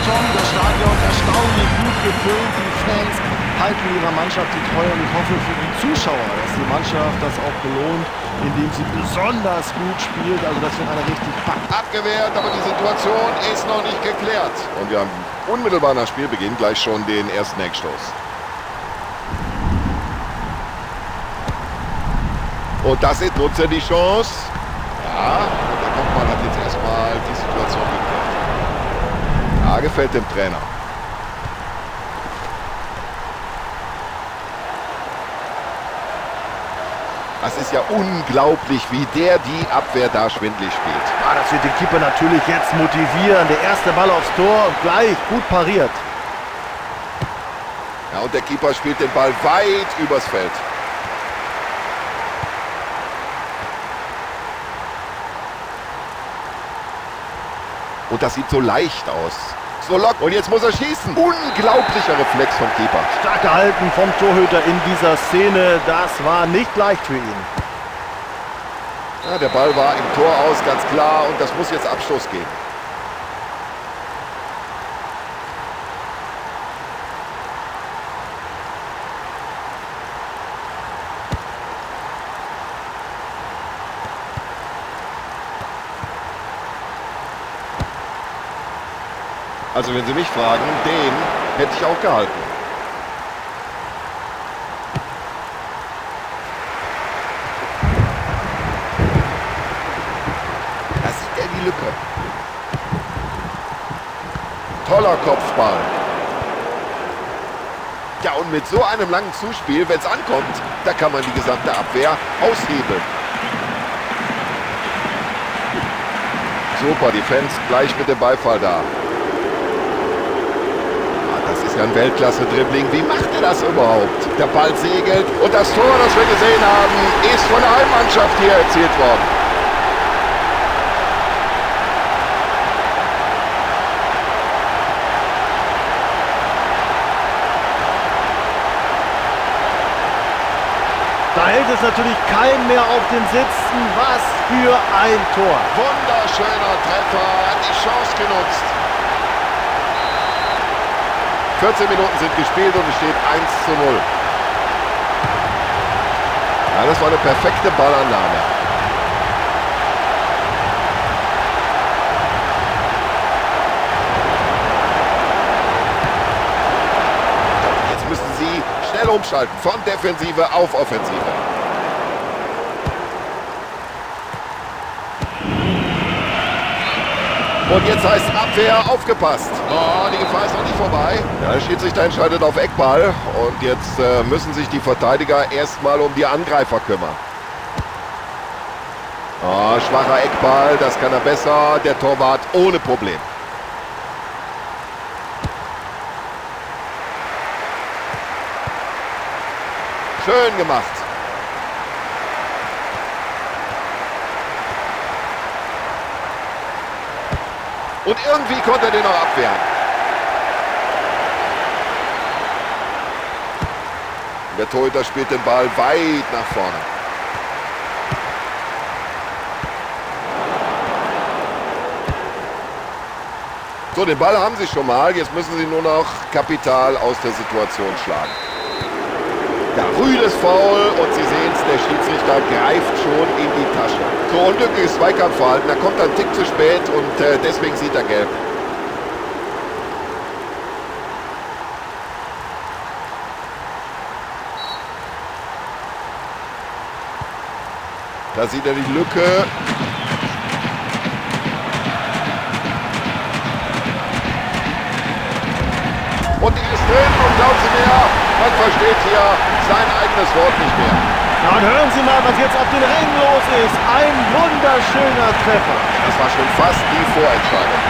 Tom, das Stadion erstaunlich gut gefüllt. Die Fans halten ihrer Mannschaft die Treue und ich hoffe für die Zuschauer, dass die Mannschaft das auch belohnt, indem sie besonders gut spielt. Also das wird eine richtig Pack. Abgewehrt, aber die Situation ist noch nicht geklärt. Und wir haben unmittelbar nach Spielbeginn gleich schon den ersten Eckstoß. Und das nutzt er die Chance. Ja, und der Kopfball hat jetzt erstmal die Situation geklärt. Ja, gefällt dem Trainer. Das ist ja unglaublich, wie der die Abwehr da schwindlig spielt. Ja, das wird den Keeper natürlich jetzt motivieren. Der erste Ball aufs Tor und gleich gut pariert. Ja, und der Keeper spielt den Ball weit übers Feld. Und das sieht so leicht aus. So locker. Und jetzt muss er schießen. Unglaublicher Reflex vom Keeper. Stark gehalten vom Torhüter in dieser Szene. Das war nicht leicht für ihn. Ja, der Ball war im Tor aus, ganz klar. Und das muss jetzt Abstoß geben. Also wenn Sie mich fragen, den hätte ich auch gehalten. Da sieht er die Lücke. Toller Kopfball. Ja, und mit so einem langen Zuspiel, wenn es ankommt, da kann man die gesamte Abwehr aushebeln. Super, die Fans gleich mit dem Beifall da. Das ist ja ein Weltklasse-Dribbling. Wie macht er das überhaupt? Der Ball segelt und das Tor, das wir gesehen haben, ist von der Heimmannschaft hier erzielt worden. Da hält es natürlich keinen mehr auf den Sitzen. Was für ein Tor. Wunderschöner Treffer, hat die Chance genutzt. 14 Minuten sind gespielt und es steht 1:0. Ja, das war eine perfekte Ballannahme. Jetzt müssen sie schnell umschalten von Defensive auf Offensive. Und jetzt heißt Abwehr, aufgepasst. Oh, die Gefahr ist noch nicht vorbei. Ja, der Schiedsrichter entscheidet auf Eckball. Und jetzt müssen sich die Verteidiger erstmal um die Angreifer kümmern. Oh, schwacher Eckball, das kann er besser. Der Torwart ohne Problem. Schön gemacht. Und irgendwie konnte er den noch abwehren. Der Torhüter spielt den Ball weit nach vorne. So, den Ball haben sie schon mal. Jetzt müssen sie nur noch Kapital aus der Situation schlagen. Ja, rüdes Foul und Sie sehen es, der Schiedsrichter greift schon in die Tasche. So unglückliches Zweikampfverhalten, da kommt er einen Tick zu spät und deswegen sieht er gelb. Da sieht er die Lücke. Und die ist drin und glauben Sie mir, man versteht hier sein eigenes Wort nicht mehr. Na, und hören Sie mal, was jetzt auf den Rängen los ist. Ein wunderschöner Treffer. Das war schon fast die Vorentscheidung.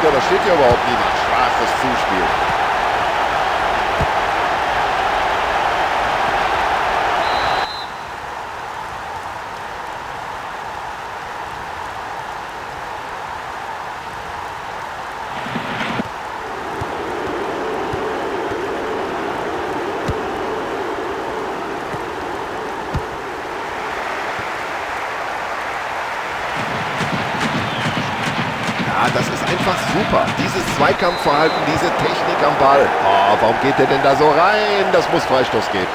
Ja, da steht ja überhaupt niemand. Schwaches Zuspiel. Ja, das ist einfach super. Dieses Zweikampfverhalten, diese Technik am Ball. Oh, warum geht der denn da so rein? Das muss Freistoß geben.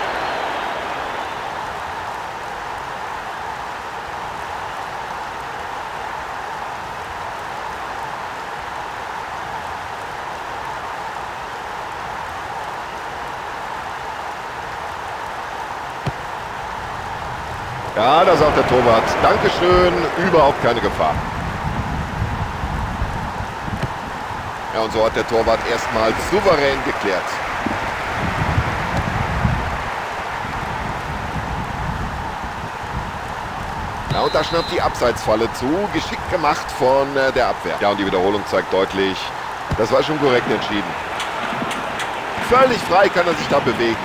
Ja, da sagt der Torwart, Dankeschön, überhaupt keine Gefahr. Ja, und so hat der Torwart erstmal souverän geklärt. Ja, und da schnappt die Abseitsfalle zu, geschickt gemacht von der Abwehr. Ja, und die Wiederholung zeigt deutlich, das war schon korrekt entschieden. Völlig frei kann er sich da bewegen.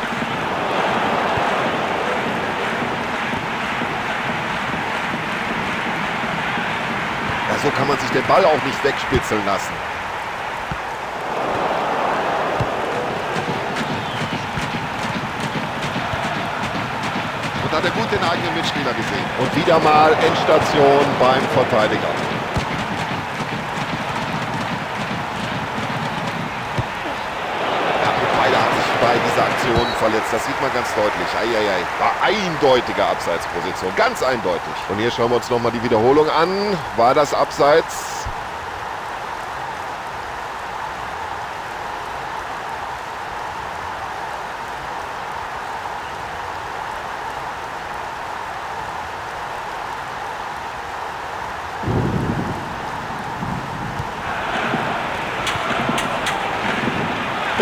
So kann man sich den Ball auch nicht wegspitzeln lassen. Und hat er gut den eigenen Mitspieler gesehen. Und wieder mal Endstation beim Verteidiger. Ja, und beide haben sich bei dieser Aktion verletzt. Das sieht man ganz deutlich. Eieiei. War eindeutige Abseitsposition. Ganz eindeutig. Und hier schauen wir uns nochmal die Wiederholung an. War das Abseits?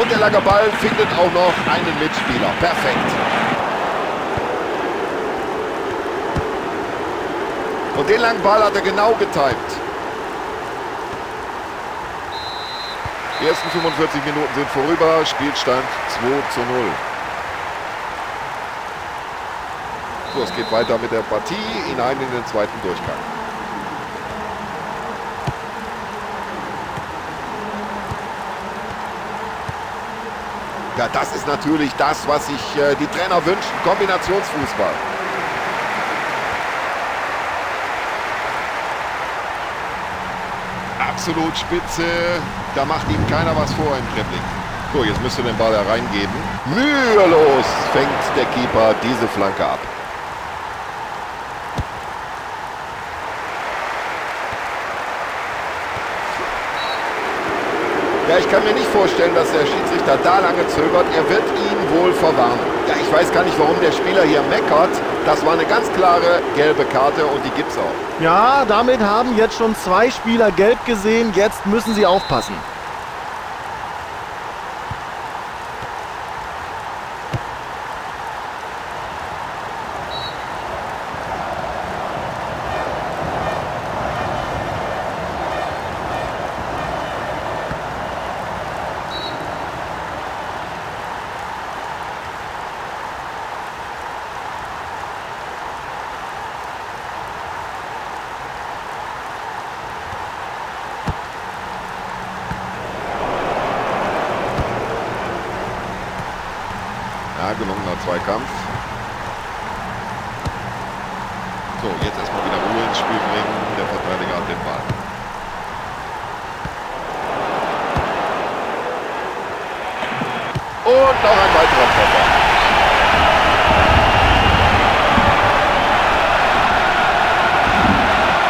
Und der lange Ball findet auch noch einen Mitspieler. Perfekt. Und den langen Ball hat er genau getimt. Die ersten 45 Minuten sind vorüber. Spielstand 2:0. So, es geht weiter mit der Partie hinein in den zweiten Durchgang. Ja, das ist natürlich das, was sich die Trainer wünschen. Kombinationsfußball. Absolut spitze. Da macht ihm keiner was vor im Dribbling. So, jetzt müsste den Ball hereingeben. Mühelos fängt der Keeper diese Flanke ab. Ja, ich kann mir nicht vorstellen, dass der Schiedsrichter da lange zögert. Er wird ihn wohl verwarnen. Ja, ich weiß gar nicht, warum der Spieler hier meckert. Das war eine ganz klare gelbe Karte und die gibt's auch. Ja, damit haben jetzt schon 2 Spieler gelb gesehen. Jetzt müssen sie aufpassen. Ja, gelungener Zweikampf. So, jetzt erstmal wieder Ruhe ins Spiel bringen. Der Verteidiger hat den Ball. Und noch ein weiterer Treffer.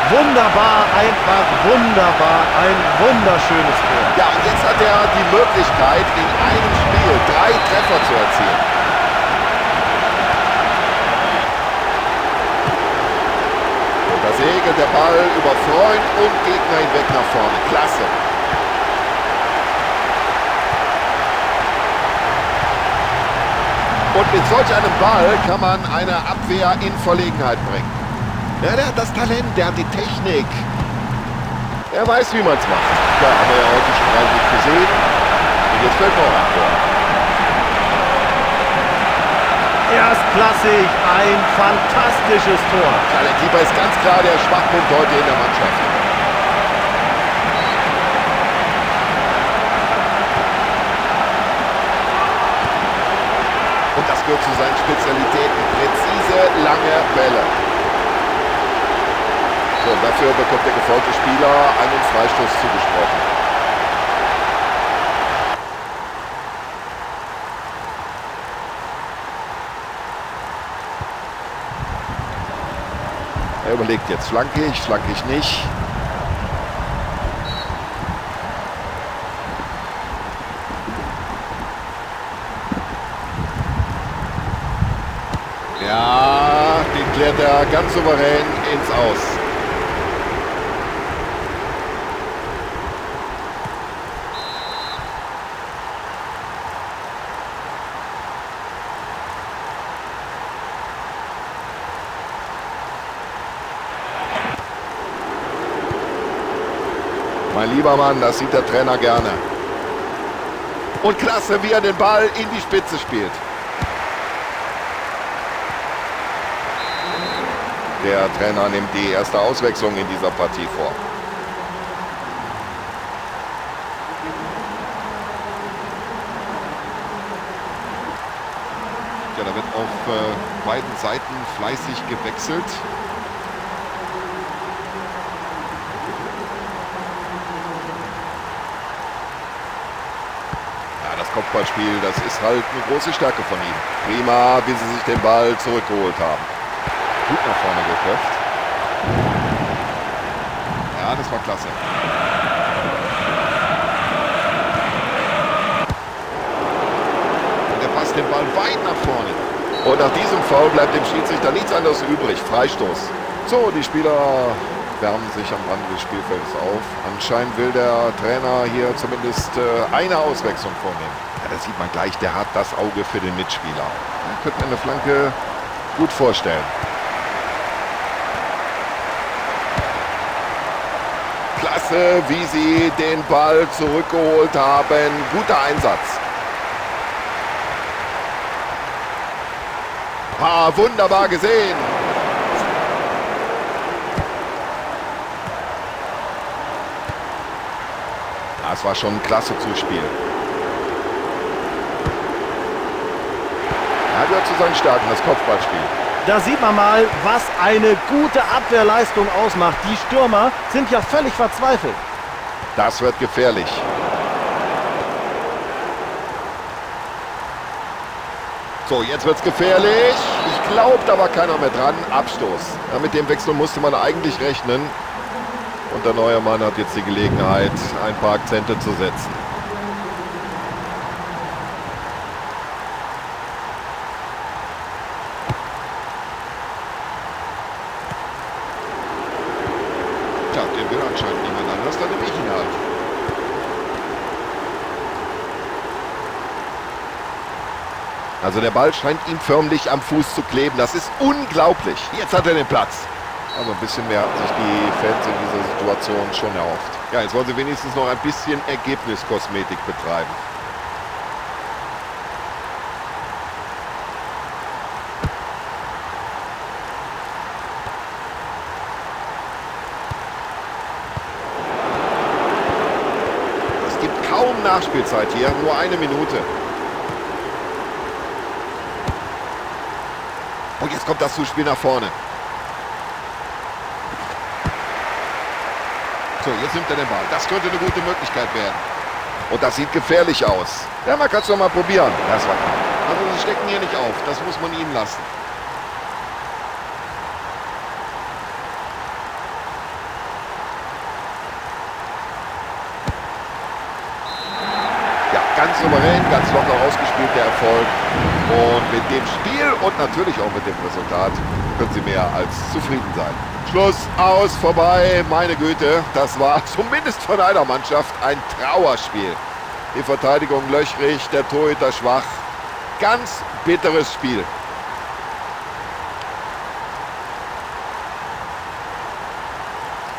Wunderbar, einfach wunderbar. Ein wunderschönes Tor. Ja, und jetzt hat er die Möglichkeit, in einem Spiel 3 Treffer zu erzielen. Und da segelt der Ball über Freund und Gegner hinweg nach vorne. Klasse. Und mit solch einem Ball kann man eine Abwehr in Verlegenheit bringen. Ja, der hat das Talent, der hat die Technik. Er weiß, wie man es macht. Ja, haben wir ja heute schon reichlich gesehen. Und jetzt fällt noch ein Tor. Erstklassig, ein fantastisches Tor. Ja, der Keeper ist ganz klar der Schwachpunkt heute in der Mannschaft. Und das gehört zu seinen Spezialitäten. Präzise, lange Bälle. So, Und dafür bekommt der gefaulte Spieler einen Freistoß zugesprochen. Er überlegt jetzt, flanke ich nicht. Ja, den klärt er ganz souverän ins Aus. Mein lieber Mann, das sieht der Trainer gerne. Und klasse, wie er den Ball in die Spitze spielt. Der Trainer nimmt die erste Auswechslung in dieser Partie vor. Ja, da wird auf beiden Seiten fleißig gewechselt. Das Kopfballspiel, das ist halt eine große Stärke von ihm. Prima, wie sie sich den Ball zurückgeholt haben. Gut nach vorne geköpft. Ja, das war klasse. Und er passt den Ball weit nach vorne. Und nach diesem Foul bleibt dem Schiedsrichter nichts anderes übrig. Freistoß. So, die Spieler wärmen sich am Rande des Spielfeldes auf. Anscheinend will der Trainer hier zumindest eine Auswechslung vornehmen. Ja, da sieht man gleich, der hat das Auge für den Mitspieler. Da könnte man eine Flanke gut vorstellen. Klasse, wie sie den Ball zurückgeholt haben. Guter Einsatz. Ah, wunderbar gesehen. Das war schon ein klasse Zuspiel. Er gehört zu seinen Stärken, das Kopfballspiel. Da sieht man mal, was eine gute Abwehrleistung ausmacht. Die Stürmer sind ja völlig verzweifelt. Das wird gefährlich. So, jetzt wird es gefährlich. Ich glaube, da war keiner mehr dran. Abstoß. Ja, mit dem Wechsel musste man eigentlich rechnen. Und der neue Mann hat jetzt die Gelegenheit, ein paar Akzente zu setzen. Tja, den will anscheinend niemand anders, dann nehme ich ihn halt. Also der Ball scheint ihm förmlich am Fuß zu kleben. Das ist unglaublich. Jetzt hat er den Platz. Also ein bisschen mehr hatten sich die Fans in dieser Situation schon erhofft. Ja, jetzt wollen sie wenigstens noch ein bisschen Ergebniskosmetik betreiben. Es gibt kaum Nachspielzeit hier, nur eine Minute. Und jetzt kommt das Zuspiel nach vorne. So, jetzt nimmt er den Ball. Das könnte eine gute Möglichkeit werden. Und das sieht gefährlich aus. Ja, man kann es doch mal probieren. Das war klar. Also sie stecken hier nicht auf. Das muss man ihnen lassen. Ja, ganz souverän, ganz locker ausgespielt der Erfolg. Und mit dem Spiel und natürlich auch mit dem Resultat können sie mehr als zufrieden sein. Schluss, aus, vorbei, meine Güte, das war zumindest von einer Mannschaft ein Trauerspiel. Die Verteidigung löchrig, der Torhüter schwach. Ganz bitteres Spiel.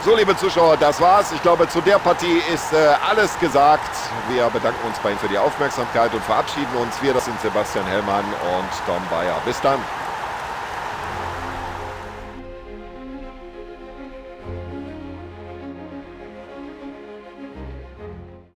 So, liebe Zuschauer, das war's. Ich glaube, zu der Partie ist alles gesagt. Wir bedanken uns bei Ihnen für die Aufmerksamkeit und verabschieden uns. Wir, das sind Sebastian Hellmann und Tom Bayer. Bis dann.